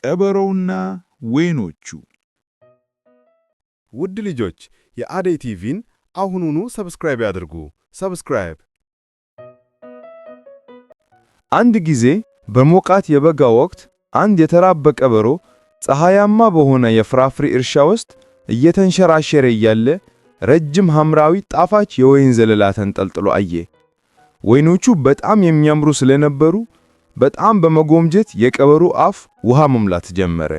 ቀበሮውና ወይኖቹ። ውድ ልጆች የአደይ ቲቪን አሁኑኑ ሰብስክራይብ ያድርጉ። ሰብስክራይብ። አንድ ጊዜ በሞቃት የበጋ ወቅት አንድ የተራበ ቀበሮ ፀሐያማ በሆነ የፍራፍሬ እርሻ ውስጥ እየተንሸራሸረ እያለ ረጅም ሐምራዊ ጣፋጭ የወይን ዘለላ ተንጠልጥሎ አየ። ወይኖቹ በጣም የሚያምሩ ስለነበሩ በጣም በመጎምጀት የቀበሮ አፍ ውሃ መሙላት ጀመረ።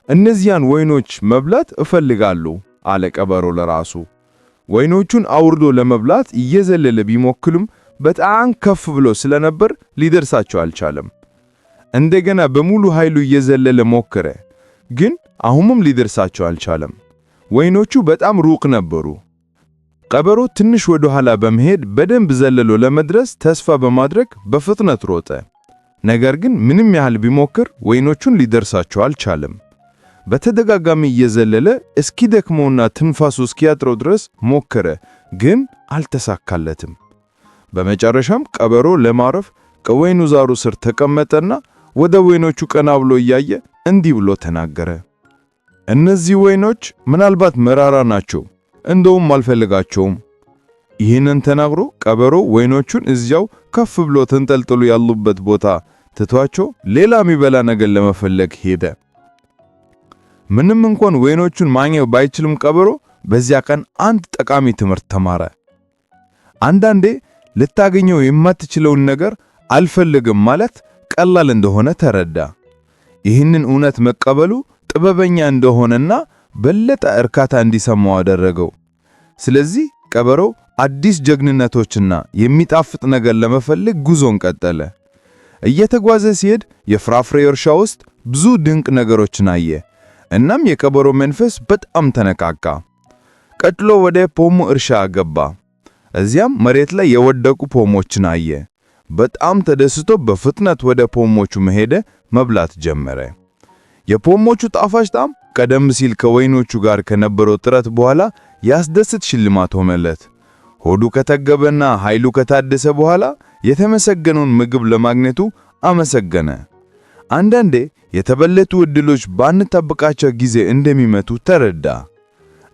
እነዚያን ወይኖች መብላት እፈልጋለሁ አለ ቀበሮ ለራሱ። ወይኖቹን አውርዶ ለመብላት እየዘለለ ቢሞክልም በጣም ከፍ ብሎ ስለነበር ሊደርሳቸው አልቻለም። እንደገና በሙሉ ኃይሉ እየዘለለ ሞከረ፣ ግን አሁንም ሊደርሳቸው አልቻለም። ወይኖቹ በጣም ሩቅ ነበሩ። ቀበሮ ትንሽ ወደ ኋላ በመሄድ በደንብ ዘለሎ ለመድረስ ተስፋ በማድረግ በፍጥነት ሮጠ። ነገር ግን ምንም ያህል ቢሞክር ወይኖቹን ሊደርሳቸው አልቻለም። በተደጋጋሚ እየዘለለ እስኪደክመውና ትንፋሱ እስኪያጥረው ድረስ ሞከረ፣ ግን አልተሳካለትም። በመጨረሻም ቀበሮ ለማረፍ ከወይኑ ዛሩ ስር ተቀመጠና ወደ ወይኖቹ ቀና ብሎ እያየ እንዲህ ብሎ ተናገረ። እነዚህ ወይኖች ምናልባት መራራ ናቸው፣ እንደውም አልፈልጋቸውም። ይህንን ተናግሮ ቀበሮ ወይኖቹን እዚያው ከፍ ብሎ ተንጠልጥሎ ያሉበት ቦታ ትቷቸው ሌላ የሚበላ ነገር ለመፈለግ ሄደ። ምንም እንኳን ወይኖቹን ማግኘት ባይችልም ቀበሮ በዚያ ቀን አንድ ጠቃሚ ትምህርት ተማረ። አንዳንዴ ልታገኘው የማትችለውን ነገር አልፈልግም ማለት ቀላል እንደሆነ ተረዳ። ይህንን እውነት መቀበሉ ጥበበኛ እንደሆነና በለጠ እርካታ እንዲሰማው አደረገው። ስለዚህ ቀበሮ አዲስ ጀግንነቶችና የሚጣፍጥ ነገር ለመፈለግ ጉዞን ቀጠለ። እየተጓዘ ሲሄድ የፍራፍሬ እርሻ ውስጥ ብዙ ድንቅ ነገሮችን አየ። እናም የቀበሮ መንፈስ በጣም ተነቃቃ። ቀጥሎ ወደ ፖም እርሻ ገባ። እዚያም መሬት ላይ የወደቁ ፖሞችን አየ። በጣም ተደስቶ በፍጥነት ወደ ፖሞቹ መሄደ፣ መብላት ጀመረ። የፖሞቹ ጣፋጭ ጣዕም ቀደም ሲል ከወይኖቹ ጋር ከነበረው ጥረት በኋላ ያስደስት ሽልማት ሆነለት። ሆዱ ከተገበና ኃይሉ ከታደሰ በኋላ የተመሰገነውን ምግብ ለማግኘቱ አመሰገነ። አንዳንዴ የተበለጡ ዕድሎች ባንጠብቃቸው ጊዜ እንደሚመጡ ተረዳ።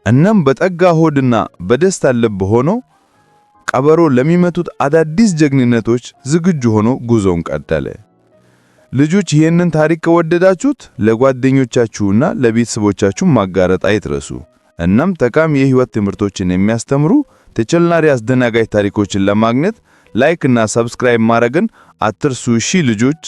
እናም በጠጋ ሆድና በደስታ ልብ ሆኖ ቀበሮ ለሚመጡት አዳዲስ ጀግንነቶች ዝግጁ ሆኖ ጉዞውን ቀጠለ። ልጆች ይህንን ታሪክ ከወደዳችሁት ለጓደኞቻችሁና ለቤተሰቦቻችሁ ማጋራት አይትረሱ። እናም ጠቃሚ የህይወት ትምህርቶችን የሚያስተምሩ ተጨማሪ አስደናጋጭ ታሪኮችን ለማግኘት ላይክ እና ሰብስክራይብ ማድረግን አትርሱ። እሺ ልጆች።